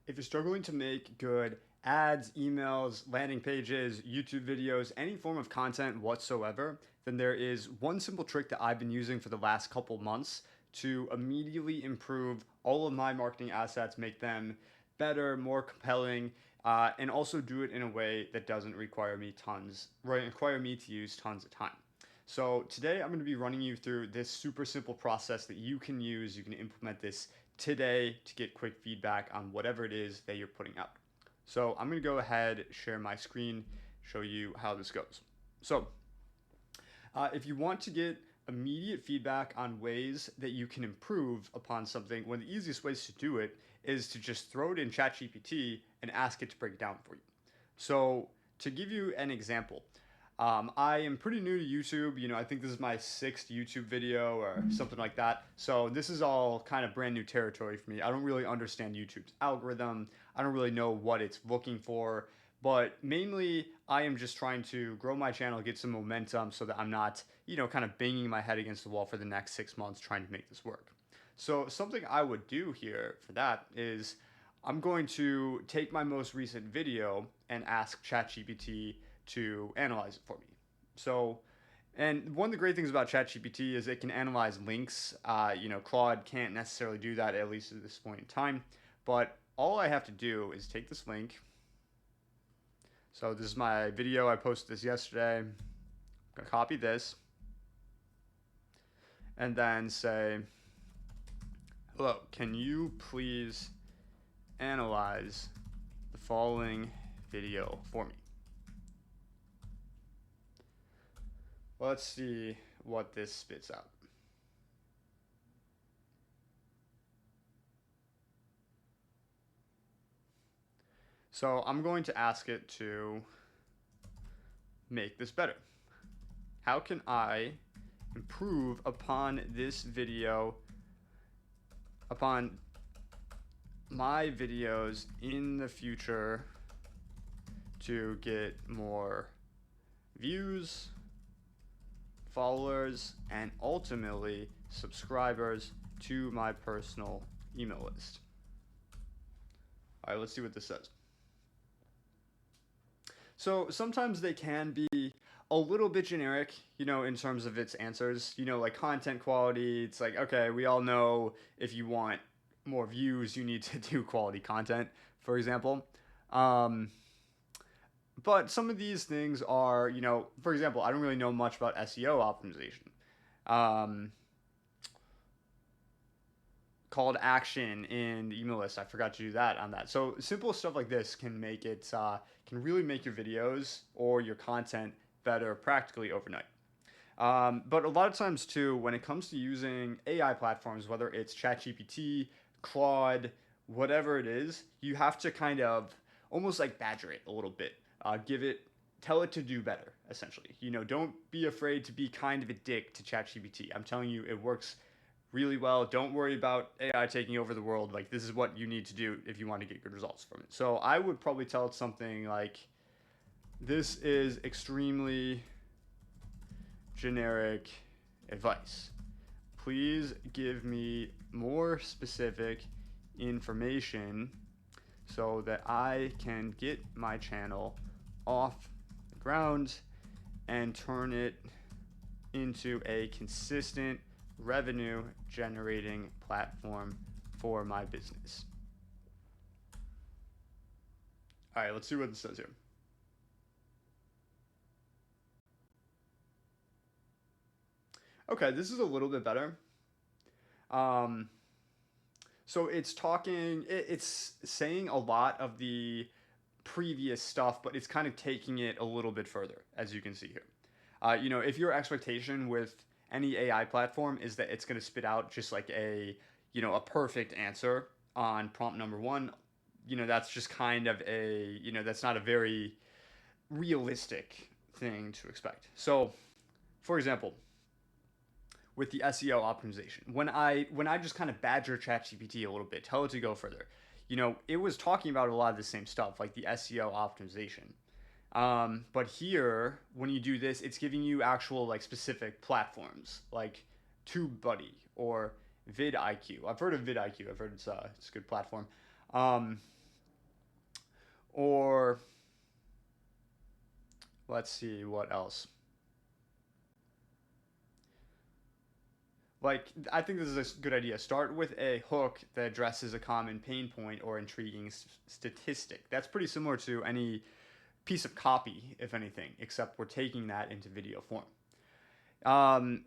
If you're struggling to make good ads, emails, landing pages, YouTube videos, any form of content whatsoever, then there is one simple trick that I've been using for the last couple months to immediately improve all of my marketing assets, make them better, more compelling, and also do it in a way that doesn't require me to use tons of time. So today I'm going to be running you through this super simple process that you can use. You can implement this today to get quick feedback on whatever it is that you're putting out. So I'm going to go ahead, share my screen, show you how this goes. So if you want to get immediate feedback on ways that you can improve upon something, one of the easiest ways to do it is to just throw it in ChatGPT and ask it to break it down for you. So to give you an example, I am pretty new to YouTube. I think this is my sixth YouTube video or something like that. So this is all kind of brand new territory for me. I don't really understand YouTube's algorithm. I don't really know what it's looking for. But mainly, I am just trying to grow my channel, get some momentum so that I'm not, kind of banging my head against the wall for the next 6 months trying to make this work. So something I would do here for that is I'm going to take my most recent video and ask ChatGPT to analyze it for me. So, and one of the great things about ChatGPT is it can analyze links. Claude can't necessarily do that, at least at this point in time. But all I have to do is take this link. So this is my video. I posted this yesterday. I'm going to copy this and then say, hello, can you please analyze the following video for me? Let's see what this spits out. So I'm going to ask it to make this better. How can I improve upon this video, upon my videos in the future to get more views, followers, and ultimately subscribers to my personal email list? All right, let's see what this says. So sometimes they can be a little bit generic, in terms of its answers, like content quality. It's like, okay, we all know if you want more views, you need to do quality content, for example. Um, but some of these things are, for example, I don't really know much about SEO optimization. Um, Call to action in the email list. I forgot to do that on that. So simple stuff like this can make it can really make your videos or your content better practically overnight. But a lot of times too, when it comes to using AI platforms, whether it's ChatGPT, Claude, whatever it is, you have to kind of almost like badger it a little bit. Tell it to do better, essentially. Don't be afraid to be kind of a dick to ChatGPT. I'm telling you, it works really well. Don't worry about AI taking over the world. Like, this is what you need to do if you want to get good results from it. So I would probably tell it something like, this is extremely generic advice. Please give me more specific information so that I can get my channel off the ground and turn it into a consistent revenue generating platform for my business. All right, let's see what this says here. Okay, this is a little bit better. Um, so it's saying a lot of the previous stuff, but it's kind of taking it a little bit further, as you can see here. If your expectation with any AI platform is that it's going to spit out just like a perfect answer on prompt number one, that's just kind of that's not a very realistic thing to expect. So, for example, with the SEO optimization, when I just kind of badger ChatGPT a little bit, tell it to go further, it was talking about a lot of the same stuff, like the SEO optimization. But here, when you do this, it's giving you actual like specific platforms, like TubeBuddy or vidIQ. I've heard of vidIQ. I've heard it's a good platform. Um, Or let's see what else. Like, I think this is a good idea. Start with a hook that addresses a common pain point or intriguing statistic. That's pretty similar to any piece of copy, if anything, except we're taking that into video form.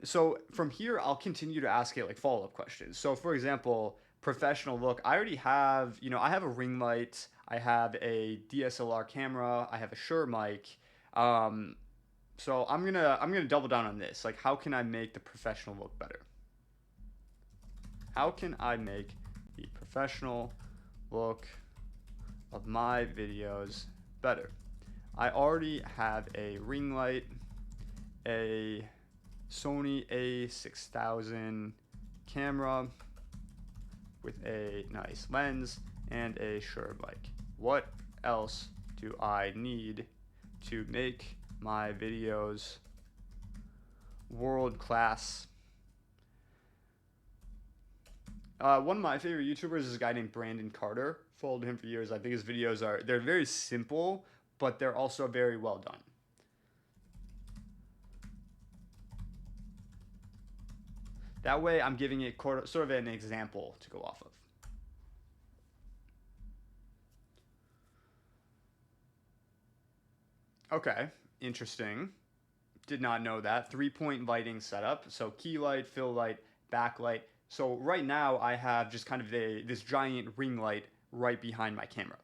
So from here, I'll continue to ask it like follow up questions. So, for example, professional look. I already have, I have a ring light, I have a DSLR camera, I have a Shure mic. Um, so I'm gonna double down on this. Like, how can I make the professional look better? How can I make the professional look of my videos better? I already have a ring light, a Sony A6000 camera with a nice lens, and a Shure mic. What else do I need to make my videos world class? One of my favorite YouTubers is a guy named Brandon Carter. Followed him for years. I think his videos they're very simple, but they're also very well done. That way, I'm giving it sort of an example to go off of. Okay, interesting. Did not know that. 3-point lighting setup. So key light, fill light, backlight. So right now I have just kind of this giant ring light right behind my camera.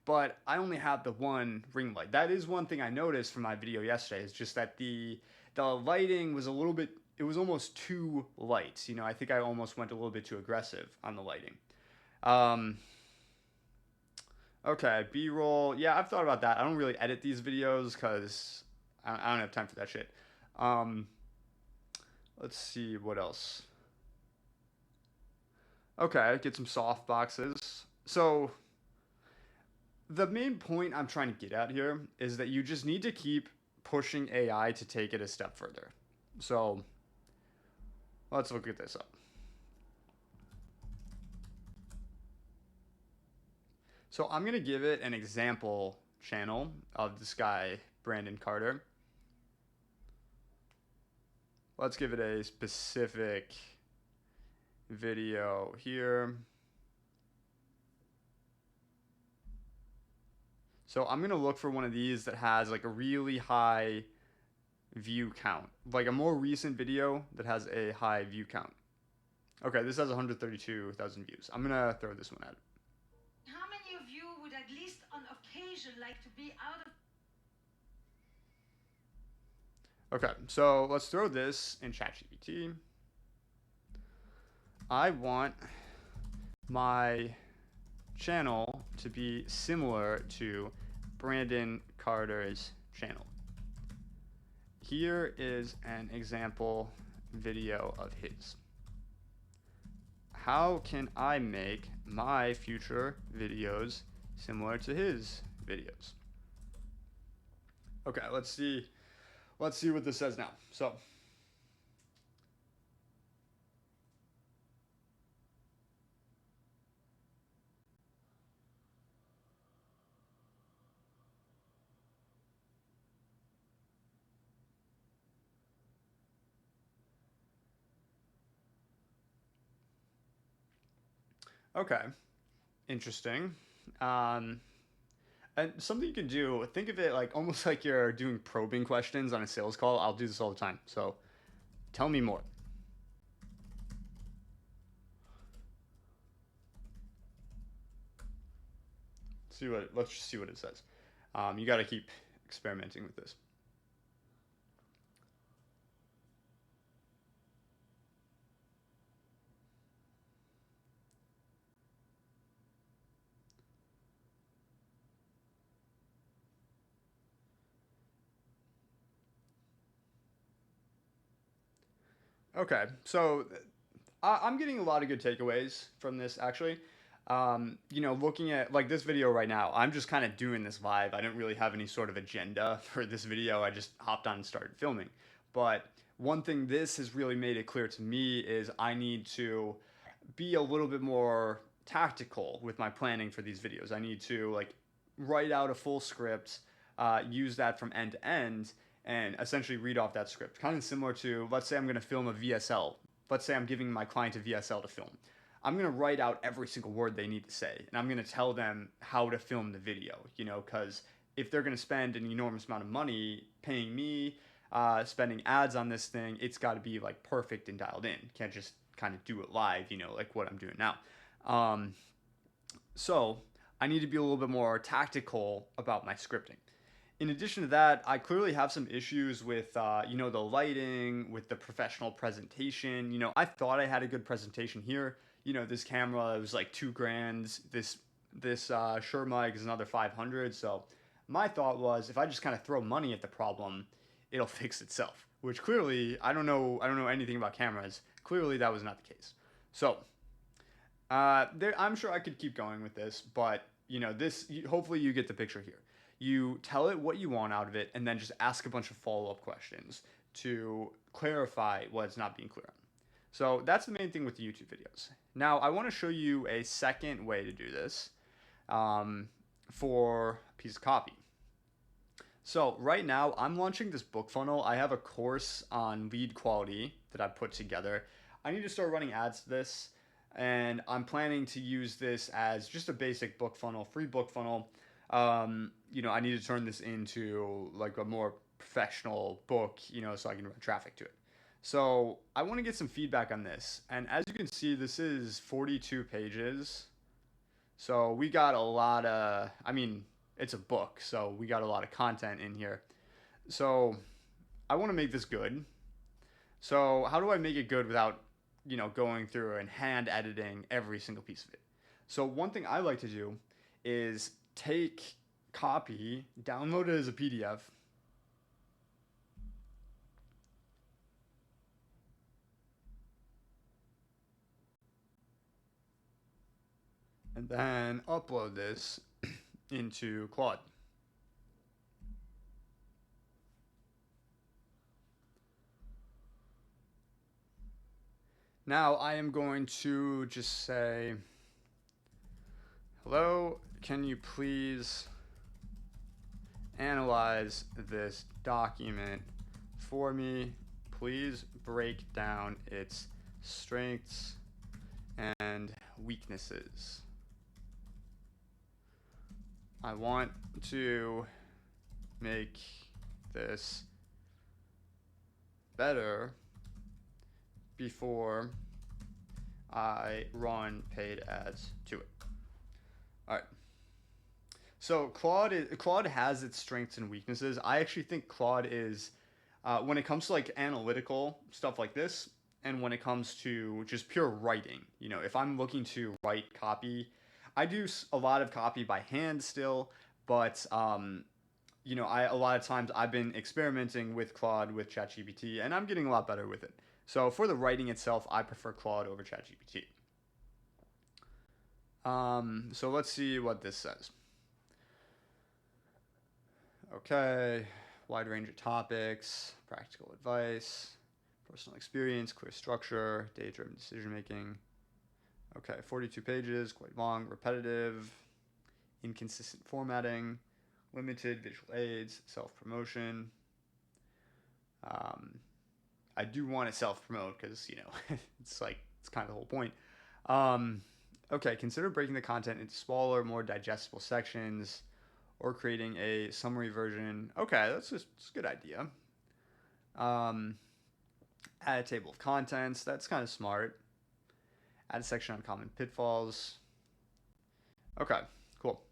But I only have the one ring light. That is one thing I noticed from my video yesterday. Is just that the lighting was a little bit. It was almost too light. I think I almost went a little bit too aggressive on the lighting. Um, okay, B-roll. Yeah, I've thought about that. I don't really edit these videos because I don't have time for that shit. Um, let's see what else. Okay, get some soft boxes. So the main point I'm trying to get at here is that you just need to keep pushing AI to take it a step further. So let's look at this up. So I'm going to give it an example channel of this guy, Brandon Carter. Let's give it a specific video here. So I'm going to look for one of these that has like a really high view count, like a more recent video that has a high view count. Okay, this has 132,000 views. I'm going to throw this one at it. How many of you would at least on occasion like to be out of... Okay, so let's throw this in ChatGPT. I want my channel to be similar to Brandon Carter's channel. Here is an example video of his. How can I make my future videos similar to his videos? Okay, let's see what this says now. So okay, interesting. Um, and something you can do, think of it like almost like you're doing probing questions on a sales call. I'll do this all the time. So tell me more. Let's just see what it says. You got to keep experimenting with this. Okay, so I'm getting a lot of good takeaways from this actually. Looking at like this video right now, I'm just kind of doing this live. I didn't really have any sort of agenda for this video. I just hopped on and started filming. But one thing this has really made it clear to me is I need to be a little bit more tactical with my planning for these videos. I need to like write out a full script, use that from end to end, and essentially read off that script. Kind of similar to, let's say I'm going to film a VSL. Let's say I'm giving my client a VSL to film. I'm going to write out every single word they need to say, and I'm going to tell them how to film the video, because if they're going to spend an enormous amount of money paying me, spending ads on this thing, it's got to be like perfect and dialed in. Can't just kind of do it live, like what I'm doing now. Um, so I need to be a little bit more tactical about my scripting. In addition to that, I clearly have some issues with, the lighting, with the professional presentation. I thought I had a good presentation here. This camera was like $2,000. This Shure mic is another 500. So my thought was, if I just kind of throw money at the problem, it'll fix itself. Which clearly, I don't know anything about cameras. Clearly, that was not the case. So I'm sure I could keep going with this, but hopefully you get the picture here. You tell it what you want out of it, and then just ask a bunch of follow-up questions to clarify what's not being clear on. So that's the main thing with the YouTube videos. Now I want to show you a second way to do this for a piece of copy. So right now I'm launching this book funnel. I have a course on lead quality that I put together. I need to start running ads to this, and I'm planning to use this as just a basic book funnel, free book funnel. I need to turn this into like a more professional book, so I can run traffic to it. So I want to get some feedback on this. And as you can see, this is 42 pages. So we got a lot of, it's a book, so we got a lot of content in here. So I want to make this good. So how do I make it good without, going through and hand editing every single piece of it? So one thing I like to do is take copy, download it as a PDF, and then upload this into Claude. Now I am going to just say, hello, can you please analyze this document for me? Please break down its strengths and weaknesses. I want to make this better before I run paid ads to it. All right. So Claude has its strengths and weaknesses. I actually think Claude is, when it comes to like analytical stuff like this, and when it comes to just pure writing, if I'm looking to write copy, I do a lot of copy by hand still, but a lot of times I've been experimenting with Claude with ChatGPT, and I'm getting a lot better with it. So for the writing itself, I prefer Claude over ChatGPT. So let's see what this says. Okay, wide range of topics, practical advice, personal experience, clear structure, data-driven decision making. Okay, 42 pages, quite long, repetitive, inconsistent formatting, limited visual aids, self-promotion. I do want to self-promote because, it's kind of the whole point. Okay, consider breaking the content into smaller, more digestible sections, or creating a summary version. Okay, that's a good idea. Add a table of contents. That's kind of smart. Add a section on common pitfalls. Okay, cool.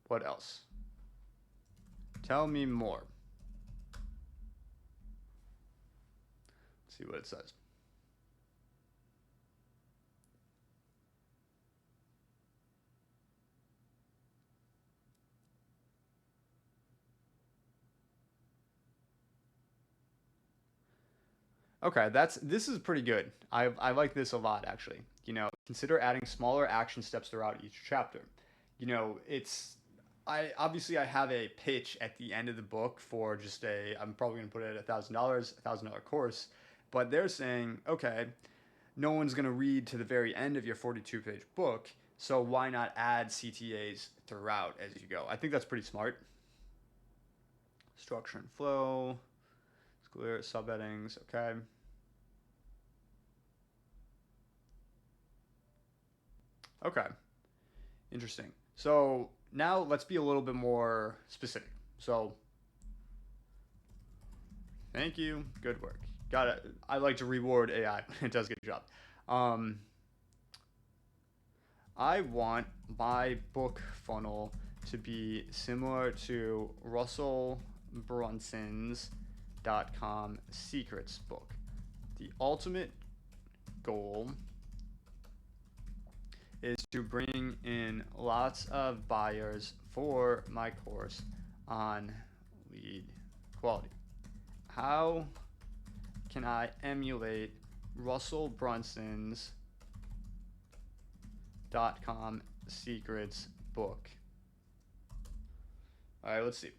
What else? Tell me more. Let's see what it says. Okay, this is pretty good. I like this a lot actually. Consider adding smaller action steps throughout each chapter. I have a pitch at the end of the book for just I'm probably gonna put it at $1,000 course, but they're saying, okay, no one's going to read to the very end of your 42-page book. So why not add CTAs throughout as you go? I think that's pretty smart. Structure and flow, clear subheadings, okay. Okay, interesting. So now let's be a little bit more specific. So thank you, good work. Got it. I like to reward AI when it does a good job. Um, I want my book funnel to be similar to Russell Brunson's .com secrets book. The ultimate goal is to bring in lots of buyers for my course on lead quality. How can I emulate Russell Brunson's .com secrets book? All right, let's see.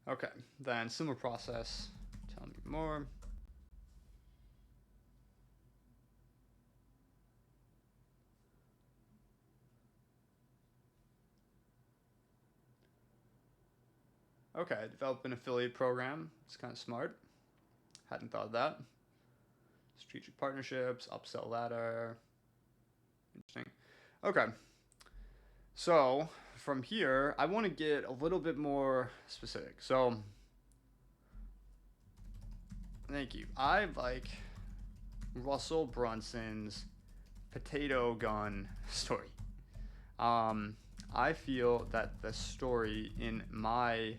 Okay, then similar process. Tell me more. Okay, develop an affiliate program. It's kind of smart. Hadn't thought of that. Strategic partnerships, upsell ladder. Interesting. Okay, so from here, I want to get a little bit more specific. So, thank you. I like Russell Brunson's potato gun story. I feel that the story in my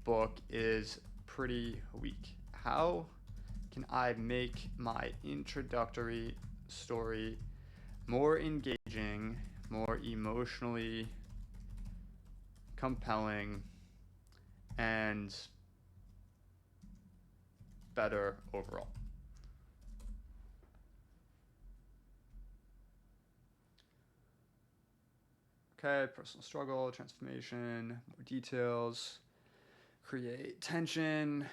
book is pretty weak. How can I make my introductory story more engaging, more emotionally compelling, and better overall? Okay, personal struggle, transformation, more details, create tension.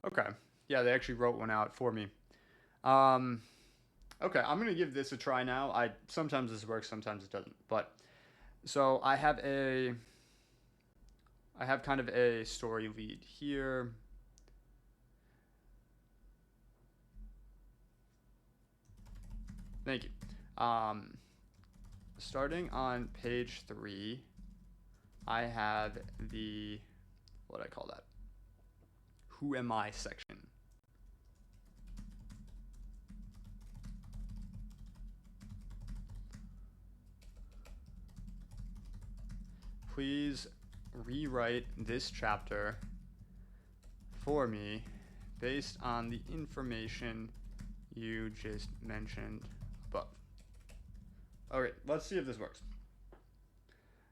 Okay, yeah, they actually wrote one out for me. Um, okay, I'm gonna give this a try now. I sometimes this works, sometimes it doesn't. But so I have kind of a story lead here. Thank you. Starting on page 3, I have the, what do I call that? Who am I section. Please rewrite this chapter for me based on the information you just mentioned above. Okay, let's see if this works.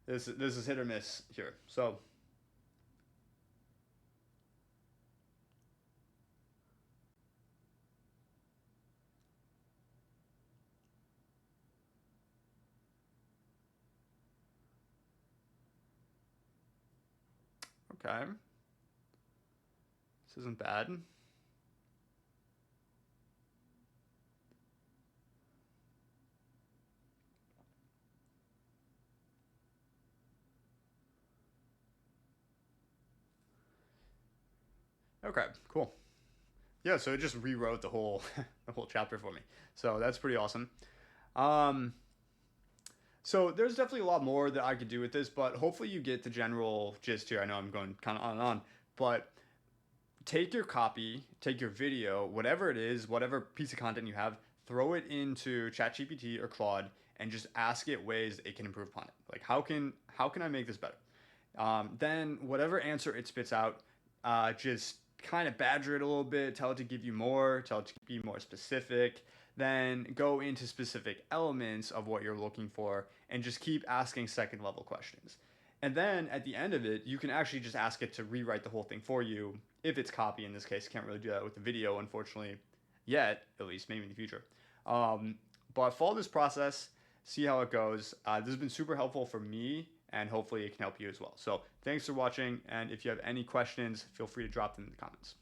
This is hit or miss here. So okay, this isn't bad. Okay, cool. Yeah, so it just rewrote the whole the whole chapter for me. So that's pretty awesome. Um, so there's definitely a lot more that I could do with this, but hopefully you get the general gist here. I know I'm going kind of on and on, but take your copy, take your video, whatever it is, whatever piece of content you have, throw it into ChatGPT or Claude, and just ask it ways it can improve upon it. Like how can I make this better? Then whatever answer it spits out, just kind of badger it a little bit, tell it to give you more, tell it to be more specific. then go into specific elements of what you're looking for and just keep asking second level questions. And then at the end of it, you can actually just ask it to rewrite the whole thing for you. If it's copy in this case, can't really do that with the video, unfortunately, yet, at least, maybe in the future. Um, but follow this process, see how it goes. This has been super helpful for me, and hopefully it can help you as well. So thanks for watching, and if you have any questions, feel free to drop them in the comments.